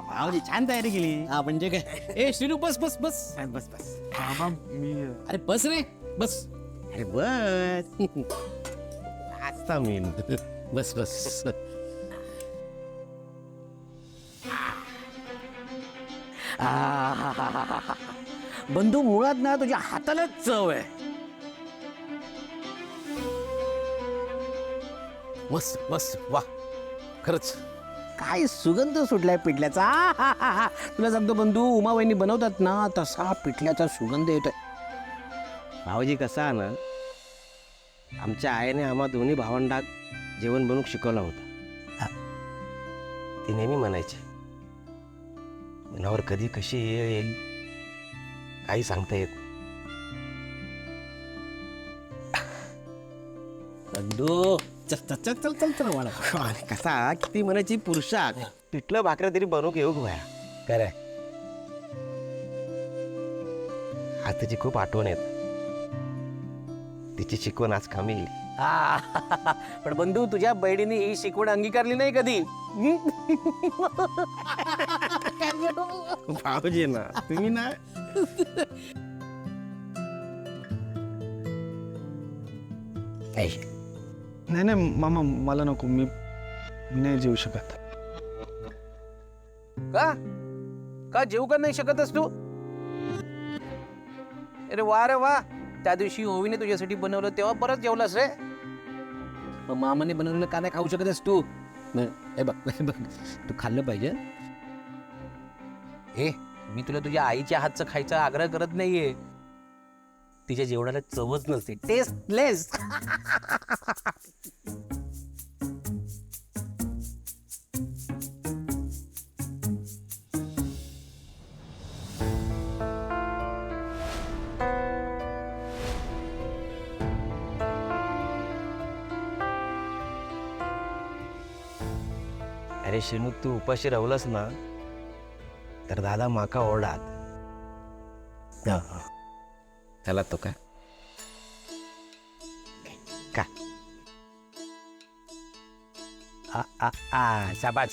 भाऊजी छान तयारी केली. हा म्हणजे काय? ए श्रीनू बस बस बस बस बस. अरे बस रे बस. अरे बस. नाचता मी. बस बस. बंधू मुळात ना तुझ्या हाताला चव आहे. मस्त मस्त वा खरंच काय सुगंध सुटलाय पिठल्याचा. तुला सांगतो बंधू उमाबाईंनी बनवतात ना तसा पिठल्याचा सुगंध येतोय. भाऊजी कसा ना आमच्या आईने आम्हा दोन्ही भावंडात जेवण बनवून शिकवला होता. ती नेहमी म्हणायची मनावर कधी कशी येईल काही सांगता येत बंधू. चल चल चल चल चल वाडा. कसा किती म्हणायची पुरुषाक पिठलं भाकऱ्या तरी बनवू घेऊ गोया. खरंय आज त्याची खूप आठवण येत. तिची शिकवण आज कामी येईल. पण बंधू तुझ्या बहिणीने ही शिकवण अंगीकारली नाही कधी. भाऊजी ना तुम्ही ना नाही नाही मामा मला नको. मी नाही जेवू शकत. का का जेवू का नाही शकतस तू? अरे वा त्या दिवशी ओवीने तुझ्यासाठी बनवलं तेव्हा परत जेवलास रे. मग मामाने बनवलेलं का नाही खाऊ शकतस तू? हे बघ तू खाल्लं पाहिजे. मी तुला तुझ्या आईच्या हातचं खायचा आग्रह करत नाहीये. तिच्या जेवणाला चवच नसते. टेस्टलेस. अरे शेनू तू उपाशी राहुलास ना तर दादा माका ओरडात. त्याला तो काय का शाबास.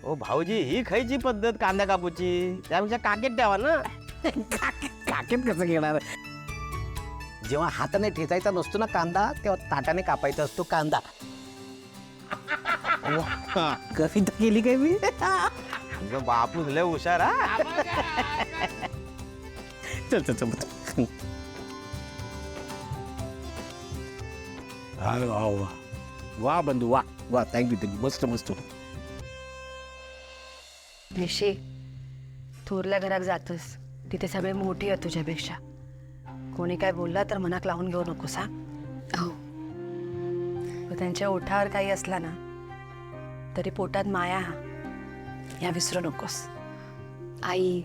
ओ भाऊजी ही खायची पद्धत कांदा कापूची त्यापेक्षा काकेत ठेवा ना. काकेत कसं घेणार? जेव्हा हाताने ठेचायचा नसतो ना कांदा तेव्हा ताटाने कापायचा असतो कांदा. कविता केली काय मी? बापू लय हुशार. चल चल चल. अरे वा वा वा बंधू वा वा. थँक्यू मस्त मस्त. निशी थोरल्या घरात जातोस तिथे सगळे मोठी आहे तुझ्यापेक्षा. कोणी काय बोलला तर मनात लावून घेऊ नकोस. हो त्यांच्या ओठावर काही असला ना तरी पोटात माया या विसरू नकोस. आई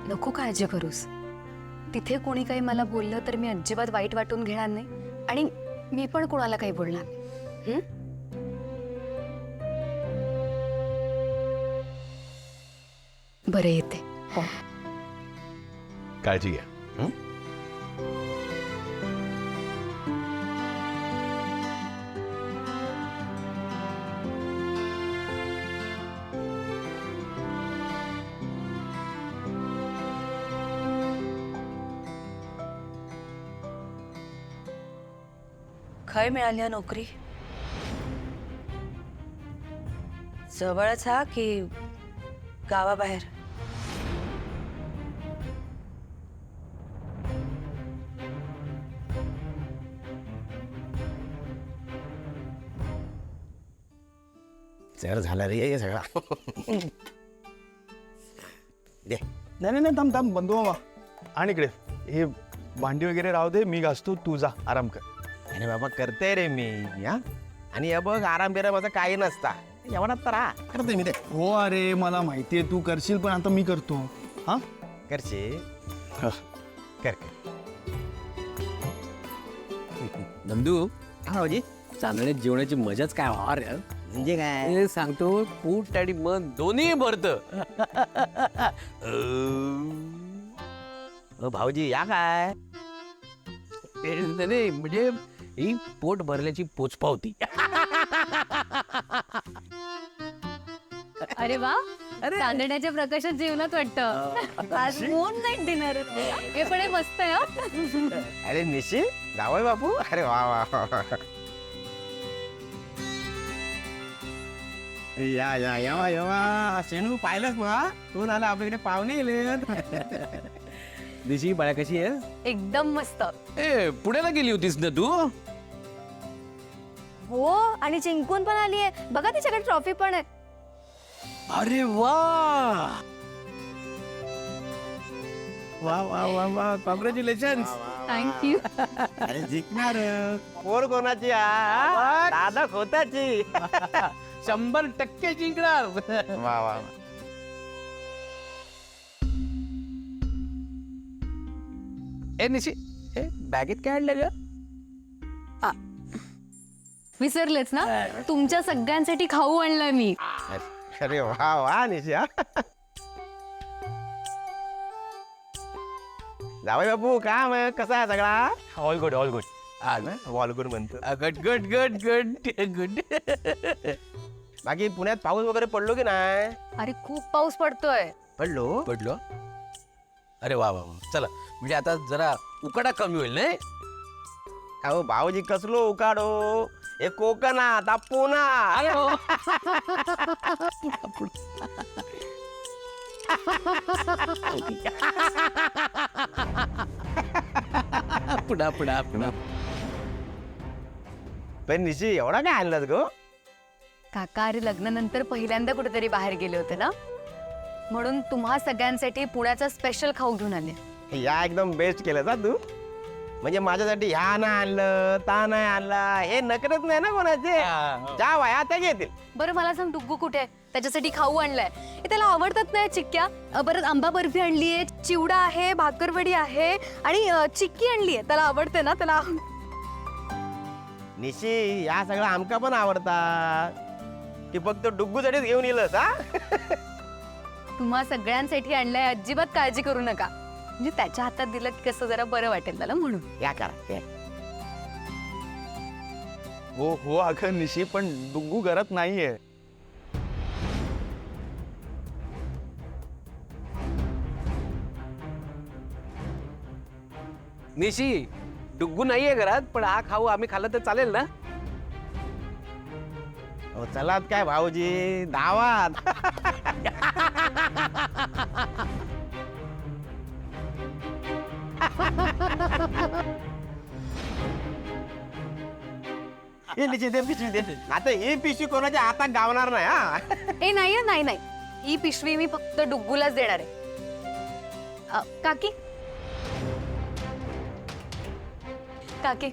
नको काळजी करूस. तिथे कोणी काही मला बोललं तर मी अजिबात वाईट वाटून घेणार नाही आणि मी पण कोणाला काही बोलणार नाही. बरं येते. काळजी घ्या. खय मिळाली नोकरी? जवळच हा की गावाबाहेर? सर झाला रे हे सगळा. दे. नाही नाही थांब थांब बंधू मामा. आणि इकडे हे भांडी वगैरे राहू दे. मी घासतो तू जा आराम कर. अरे बाबा करते रे मी. आणि हे बघ आराम बिरामाचा काही नसता. एवढाच तर करते मी ते. हो अरे मला माहितीये तू करशील पण आता मी करतो. हा करशील? कर कर. नंदू हा भाऊजी चांदण्यात जेवणाची मजाच काय वार यार. म्हणजे काय हे सांगतो पोट आणि मन दोन्ही भरत. भाऊजी या काय नाही म्हणजे ही पोट भरल्याची पोचपावती. अरे वा चांदण्याच्या प्रकाशात जेवणात वाटतं आज मून नाईट डिनर हे पण हे मस्त आहे हं? अरे निशी जावय बापू अरे वा वा वा. या या येवा येवा शेणू पाहिलंच मग तू आला आपल्याकडे पाहुणे येले. दिशी बाळा कशी आहे? एकदम मस्त ए पुण्याला गेली होतीस ना तू? हो आणि जिंकून पण आली आहे बघा तिच्याकडे ट्रॉफी पण आहे अरे वा वा वा वा वा कॉंग्रॅच्युलेशन. थँक्यू अरे जिंकणार पोर कोणाची हा? दादा खोताची. 100% जिंकणार. वा वा ए निशी ए बॅगेत काय आणलं ग? विसरलेच ना तुमच्या सगळ्यांसाठी खाऊ आणलाय मी अरे वा वा निशा. जावई बापू काय मग कसा आहे सगळा? All good all good. All good म्हणतो. Good good good good good. बाकी पुण्यात पाऊस वगैरे पडलो की नाही? अरे खूप पाऊस पडतोय पडलो. पडलो. अरे वा वा वा. चला म्हणजे आता जरा उकाडा कमी होईल नाही? अहो भाऊजी कसलो उकाडो हे कोकणात पुणा. अरे हो. पुढा पुढा पुढा. पण निशी एवढा काय आणलास गो? काका अरे लग्नानंतर पहिल्यांदा कुठेतरी बाहेर गेले होते ना म्हणून तुम्हा सगळ्यांसाठी पुण्याचा स्पेशल खाऊ घेऊन आले या एकदम बेस्ट केलं जा तू. म्हणजे माझ्यासाठी ह्या नाही आणलं ता नाही आणला हे नकरच नाही ना कोणाचे. ज्या वया त्या घेतील. बरं मला सांग डुग्गू कुठे आहे त्याच्यासाठी खाऊ आणलाय हे त्याला आवडतात नाही चिक्क्या परत आंबा बर्फी आणली आहे चिवडा आहे भाकरवडी आहे आणि चिक्की आणली आहे त्याला आवडते ना त्याला निशी या सगळं आमका पण आवडतात की फक्त डुग्गूसाठीच घेऊन येलस हा. तुम्हा सगळ्यांसाठी आणलंय अजिबात काळजी करू नका म्हणजे त्याच्या हातात दिलं की कसं जरा बरं वाटेल त्याला म्हणून या करा या. हो हो अगं निशी पण डुग्गू घरात नाहीये. निशी डुग्गू नाहीये घरात पण हा खाऊ आम्ही खाल्ला तर चालेल ना? हो चलात काय भाऊजी दावात. हे निशी दे पिशवी दे. आता ही पिशवी कोणाच्या हातात गावणार नाही हा. ए नाही नाही नाही ही पिशवी मी फक्त डुग्गूलाच देणार आहे काकी काकी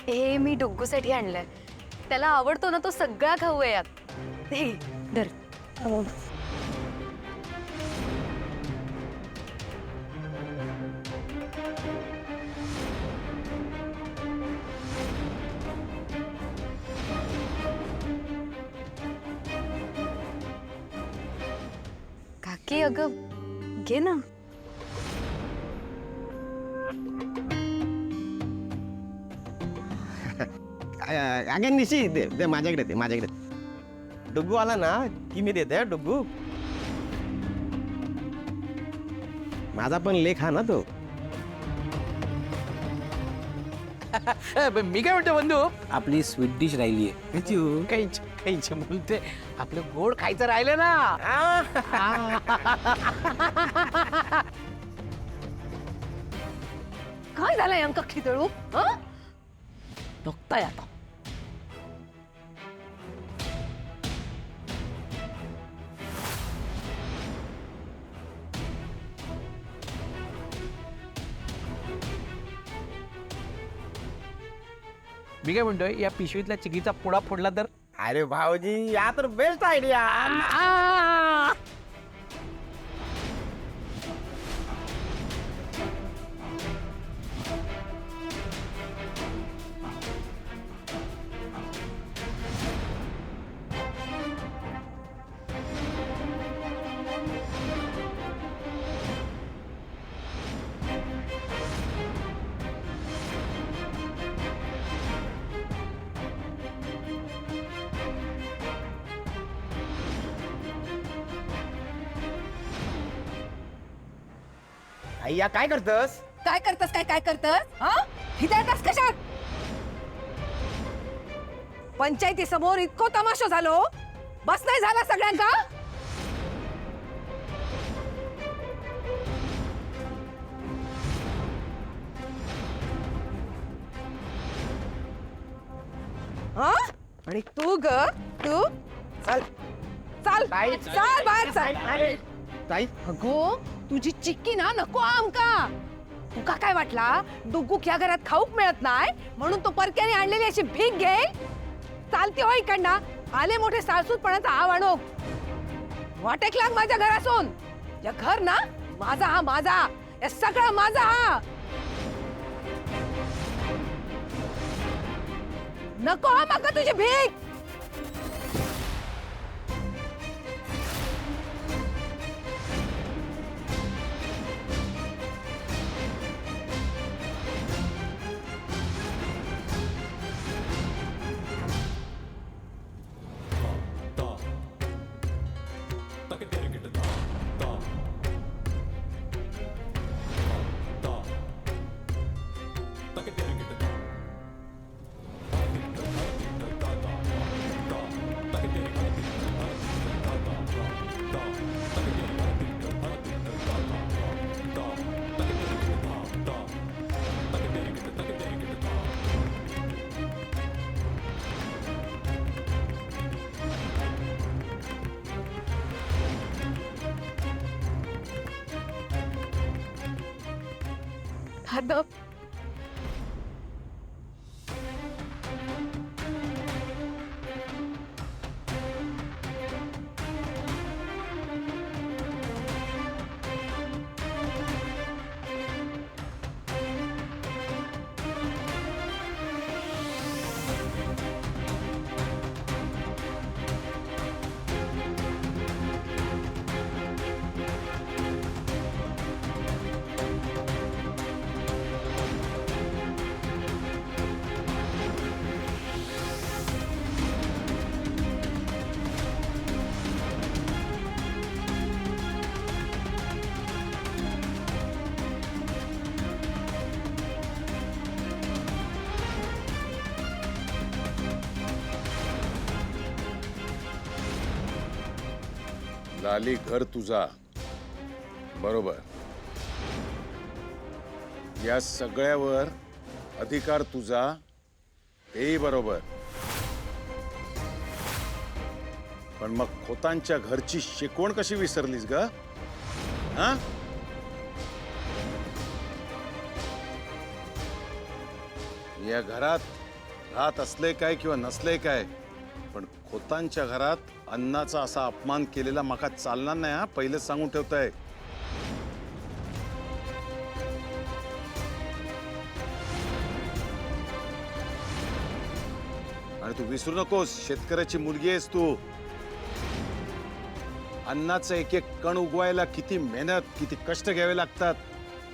हे मी डुग्गूसाठी आणलंय त्याला आवडतो ना तो सगळा खाऊ आहे यात हे धर काकी अगं घे ना अगे निशी दे दे माझ्याकडे दे माझ्याकडे. डुग्गू आला ना की मी देते डुग्गू. माझा पण लेख हा ना तो. मी काय म्हणतो बंधू आपली स्वीट डिश राहिली आहे. काहीच काहीच बोलते आपलं गोड खायचं राहिलं ना. काय झालंय अंक खिदळू बघताय आता मी काय म्हणतोय या पिशवीतल्या चिकीचा पुडा फोडला तर? अरे भाऊजी या तर बेस्ट आयडिया. अय्या काय करतस? काय करतस काय करतस हा हिदायतस कशात? पंचायती समोर इतको तमाशा झालो, बस नाही झाला सगळ्यांका? हा? आणि तू ग तू चल चाल ताई. चाल बाहेर चाल. ताई अगो तुझी चिक्की ना नको आमका. तुका काय वाटला डुगूक या घरात खाऊक मिळत नाही म्हणून तो परक्याने आणलेली अशी भीक घेईल? चालते हो इकडनं आले मोठे साळसूतपणाचा आव आणू. वाटेक लाग माझ्या घरासून. या घर ना माझा हा माझा, या सगळा माझा हा. नको हा माका तुझी भीक. दादा लाली घर तुझा बरोबर. या सगळ्यावर अधिकार तुझा, तेही बरोबर. पण मग खोतांच्या घरची शिकवण कशी विसरलीस ग? हा? या घरात राहत असले काय किंवा नसले काय, पण खोतांच्या घरात अन्नाचा असा अपमान केलेला माका चालणार नाही. हा, पहिलेच सांगून ठेवताय. आणि तू विसरू नकोस, शेतकऱ्याची मुलगी आहेस तू. अन्नाचं एक एक कण उगवायला किती मेहनत, किती कष्ट घ्यावे लागतात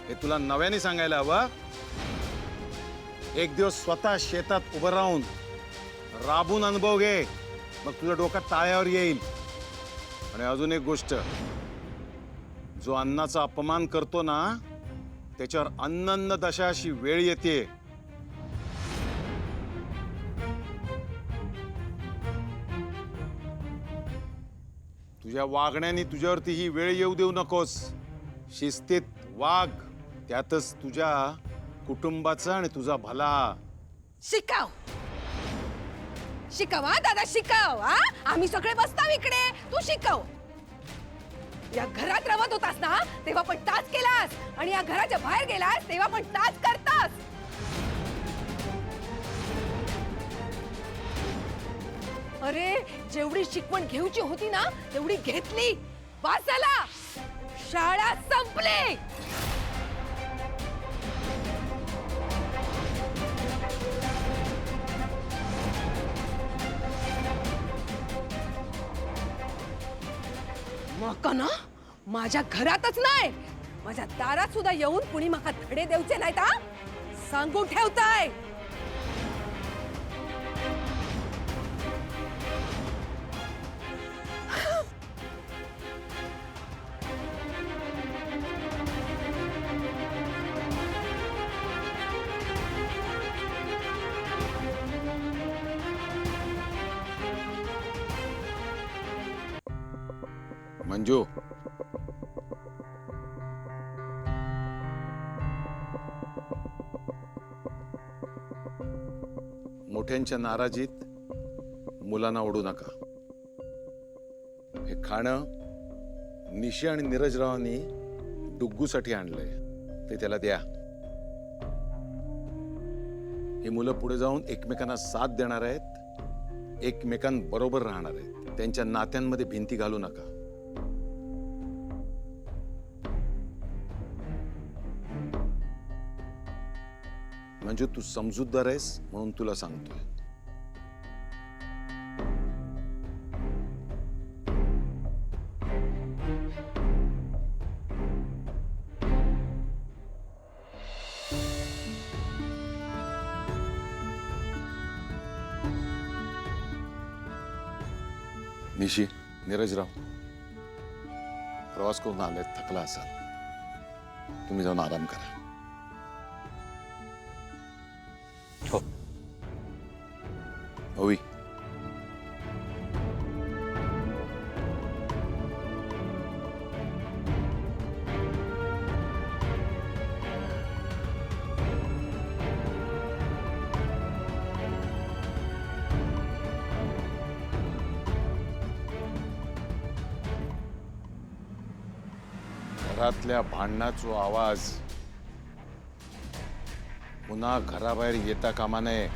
हे तुला नव्याने सांगायला हवं. एक दिवस स्वतः शेतात उभं राहून राबून अनुभव घे, मग तुझ्या डोक्यात ताळ्यावर येईल. आणि अजून एक गोष्ट, जो अन्नाचा अपमान करतो ना, त्याच्यावर अन्न दशा अशी वेळ येते. तुझ्या वागण्याने तुझ्यावरती ही वेळ येऊ देऊ नकोस. शिस्तीत वाग, त्यातच तुझ्या कुटुंबाचा आणि तुझा भला. शिकाव शिकव हा दादा शिकव. हा आम्ही सगळे बसताव इकडे, तू शिकव. या घरात रवत होतास ना तेव्हा पण ताच केलास, आणि या घराच्या बाहेर गेलास तेव्हा पण ताच करतास. अरे जेवढी शिकवण घेऊची होती ना तेवढी घेतली. बस झाला, शाळा संपली. मका ना माझ्या घरातच नाही, माझ्या दारात सुद्धा येऊन कुणी मका धडे देऊचे नाहीत. हा सांगून ठेवताय. मंजू, मोठ्यांच्या नाराजीत मुलांना ओढू नका. हे खाणं निशी आणि नीरजरावांनी डुग्गूसाठी आणलंय, ते त्याला द्या. ही मुलं पुढे जाऊन एकमेकांना साथ देणार आहेत, एकमेकांबरोबर राहणार आहेत. त्यांच्या नात्यांमध्ये भिंती घालू नका. म्हणजे तू समजूतदार आहेस म्हणून तुला सांगतोय. निशी, नीरजराव, प्रवास करून आले, थकला असाल, तुम्ही जाऊन आराम करा. हो. ओवी, घरातल्या भांडणाचा आवाज पुन्हा घराबाहेर येता कामा नये.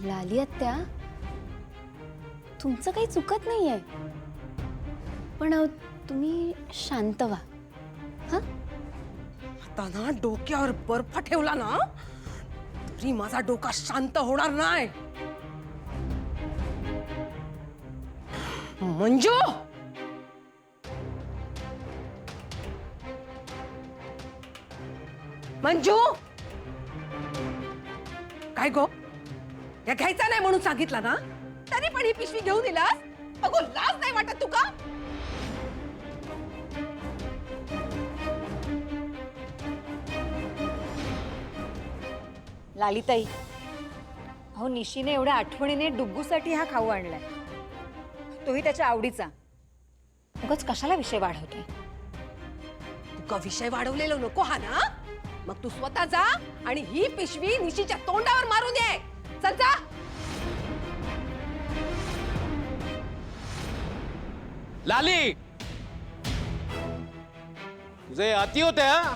लाली आत्या, तुमचं काही चुकत नाहीये, पण तुम्ही शांत व्हा. हा, आता ना डोक्यावर बर्फ ठेवला ना तरी माझा डोका शांत होणार नाही. मंजू, मंजू, काय गो, या घ्यायचा नाही म्हणून सांगितलं ना, तरी पण ही पिशवी घेऊन दिलास. अगो, लाज नाही वाटत तुका? लालिताई, अहो निशीने एवढ्या आठवणीने डुग्गूसाठी हा खाऊ आणलाय, तोही त्याच्या आवडीचा. उगाच कशाला विषय वाढवते? तुका विषय वाढवलेलो नको हा ना, मग तू स्वतः जा आणि ही पिशवी निशीच्या तोंडावर मारून ये. चल जा. लाली, तुझे अति होते हा.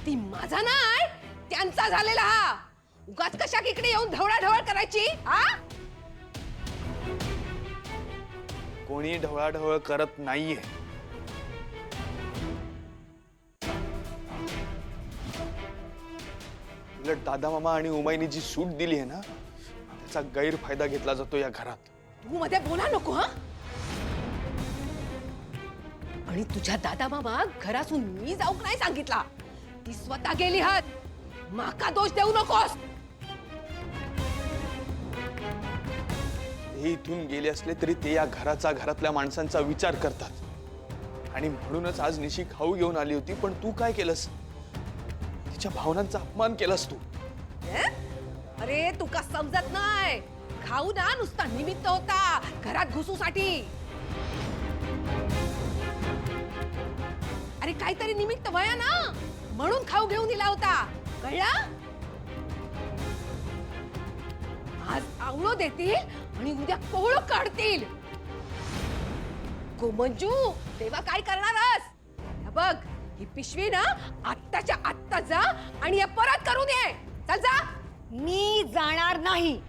ती माझा नाही, त्यांचा झालेला हा. उगाच कशा इकडे येऊन ढवळाढवळ करायची हा? कोणी ढवळाढवळ करत नाहीये. उलट दादा मामा आणि उमाईनी जी सूट दिली आहे ना, त्याचा गैरफायदा घेतला जातो या घरात. तू मध्ये बोला नको हा. आणि तुझ्या दादा मामा घरातून मी जाऊ नाही सांगितला, ती स्वतः गेली हात. माका दोष देऊ नकोस. ते इथून गेले असले तरी ते या घराचा, घरातल्या माणसांचा विचार करतात. आणि म्हणूनच आज निशी खाऊ घेऊन आली होती, पण तू काय केलंस? तिच्या भावनांचा अपमान केलास तू. अरे तुका समजत नाही, खाऊ ना नुसता निमित्त होता घरात घुसूसाठी. अरे काहीतरी निमित्त वया ना, म्हणून खाऊ घेऊन दिला होता, कळला? आज आवळो देतील आणि उद्या कोवळं काढतील. गो मंजू, तेव्हा काय करणारस? हे बघ, ही पिशवी ना आत्ताच्या आत्ता जा आणि हे परत करून ये. चल जा. मी जाणार नाही.